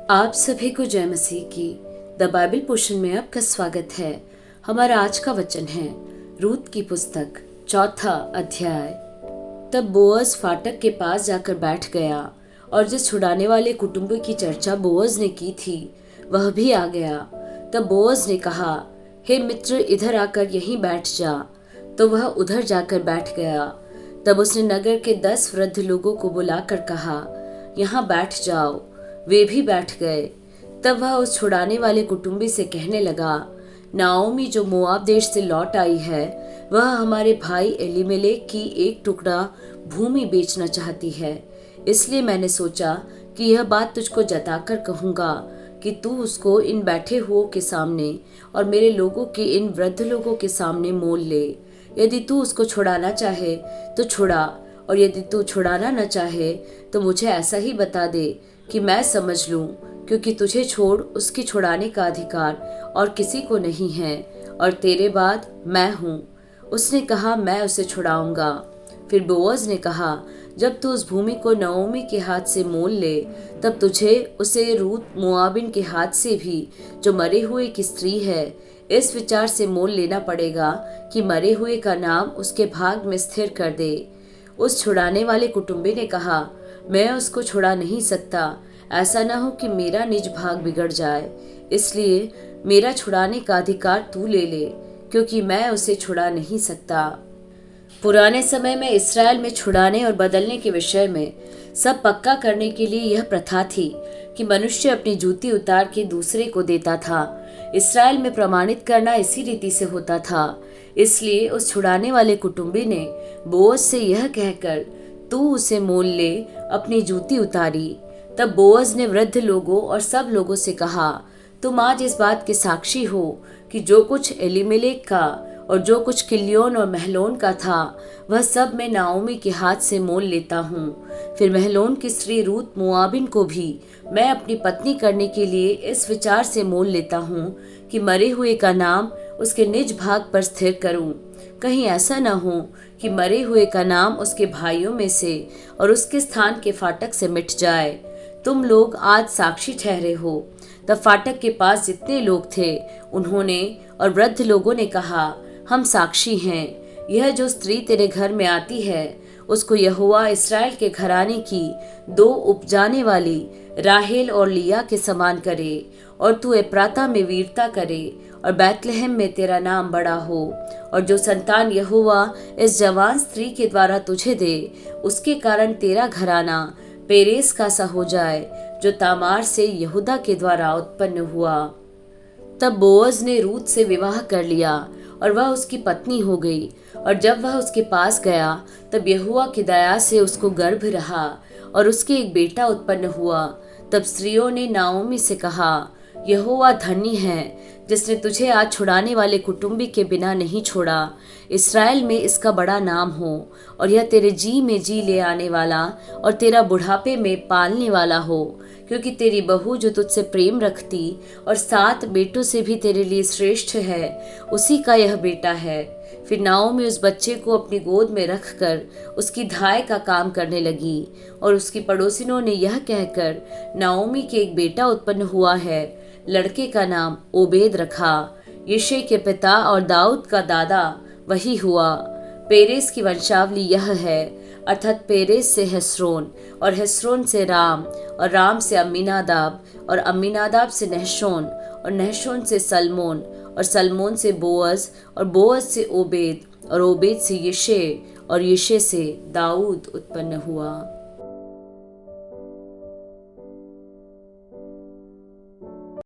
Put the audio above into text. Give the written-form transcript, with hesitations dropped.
आप सभी को जय मसीह की द बाइबल पोर्शन में आपका स्वागत है। हमारा आज का वचन है रूत की पुस्तक 4 अध्याय। तब बोअज फाटक के पास जाकर बैठ गया और जिस छुड़ाने वाले कुटुंब की चर्चा बोअज ने की थी वह भी आ गया। तब बोअज ने कहा, हे मित्र, इधर आकर यहीं बैठ जा। तो वह उधर जाकर बैठ गया। तब उसने नगर के 10 वृद्ध लोगों को बुलाकर कहा, यहाँ बैठ जाओ। वे भी बैठ गए। तब वह उस छुड़ाने वाले कुटुंबी से कहने लगा, नाओमी जो मोआब देश से लौट आई है, वह हमारे भाई एलीमेलेक की एक टुकड़ा भूमि बेचना चाहती है। इसलिए मैंने सोचा कि यह बात तुझको जताकर कहूँगा कि तू उसको इन बैठे हुओं के सामने और मेरे लोगों के इन वृद्ध लोगों के सामने मोल ले। यदि तू उसको छुड़ाना चाहे तो छुड़ा, और यदि तू छुड़ाना न चाहे तो मुझे ऐसा ही बता दे कि मैं समझ लूं, क्योंकि तुझे छोड़ उसकी छुड़ाने का अधिकार और किसी को नहीं है, और तेरे बाद मैं हूँ। उसने कहा, मैं उसे छुड़ाऊंगा। फिर बोअज ने कहा, जब तू उस भूमि को नओमी के हाथ से मोल ले, तब तुझे उसे रूत मोआबिन के हाथ से भी, जो मरे हुए की स्त्री है, इस विचार से मोल लेना पड़ेगा कि मरे हुए का नाम उसके भाग में स्थिर कर दे। उस छुड़ाने वाले कुटुंबी ने कहा, मैं उसको छुड़ा नहीं सकता, ऐसा न हो कि मेरा निज भाग बिगड़ जाए। इसलिए मेरा छुड़ाने का अधिकार तू ले ले, क्योंकि मैं उसे छुड़ा नहीं सकता। पुराने समय में इस्राएल में छुड़ाने और बदलने के विषय में सब पक्का करने के लिए यह प्रथा थी कि मनुष्य अपनी जूती उतार के दूसरे को देता था। इस्राएल में प्रमाणित करना इसी रीति से होता था। इसलिए उस छुड़ाने वाले कुटुंबी ने बोअज से यह कहकर तू उसे मोल ले अपनी जूती उतारी। तब बोअज ने वृद्ध लोगों और सब लोगों से कहा, तुम आज इस बात के साक्षी हो कि जो कुछ एलीमेलेक का और जो कुछ किल्योन और महलोन का था, वह सब मैं नाओमी के हाथ से मोल लेता हूँ। फिर महलोन की स्त्री रूत मोआबिन को भी मैं अपनी पत्नी करने के लिए इस विचार से मोल लेता हूँ कि मरे हुए का नाम उसके निज भाग पर स्थिर करूँ। कहीं ऐसा न हो कि मरे हुए का नाम उसके भाइयों में से और उसके स्थान के फाटक से मिट जाए। तुम लोग आज साक्षी ठहरे हो। तब फाटक के पास जितने लोग थे उन्होंने और वृद्ध लोगों ने कहा, हम साक्षी हैं। यह जो स्त्री तेरे घर में आती है, उसको यहोवा इस्राएल के घराने की 2 उपजाने वाली राहेल और लिया के समान करे, और तू एप्राता में वीरता करे, और बैतलहम में तेरा नाम बड़ा हो। और जो संतान यहोवा इस जवान स्त्री के द्वारा तुझे दे, उसके कारण तेरा घराना पेरेस का सा हो जाए, जो तामार से यहूदा के द्वारा उत्पन्न हुआ। तब बोअज ने रूत से विवाह कर लिया और वह उसकी पत्नी हो गई। और जब वह उसके पास गया, तब यहोवा की दया से उसको गर्भ रहा और उसके एक बेटा उत्पन्न हुआ। तब स्त्रियों ने नाओमी से कहा, यहोवा धन्य है जिसने तुझे आज छुड़ाने वाले कुटुंबी के बिना नहीं छोड़ा। इस्राएल में इसका बड़ा नाम हो, और यह तेरे जी में जी ले आने वाला और तेरा बुढ़ापे में पालने वाला हो, क्योंकि तेरी बहू जो तुझसे प्रेम रखती और 7 बेटों से भी तेरे लिए श्रेष्ठ है, उसी का यह बेटा है। फिर नाओमी उस बच्चे को अपनी गोद में रखकर उसकी धाय का काम करने लगी, और उसकी पड़ोसिनों ने यह कहकर नाओमी के एक बेटा उत्पन्न हुआ है, लड़के का नाम ओबेद रखा। यिशै के पिता और दाऊद का दादा वही हुआ। पेरेस की वंशावली यह है, अर्थात पेरेस से हेस्रोन, और हेस्रोन से राम, और राम से अम्मीनादाब, और अम्मीनादाब से नहशोन, और नहशोन से सलमोन, और सलमोन से बोअज, और बोअज से ओबेद, और ओबेद से यिशै, और यिशै से दाऊद उत्पन्न हुआ।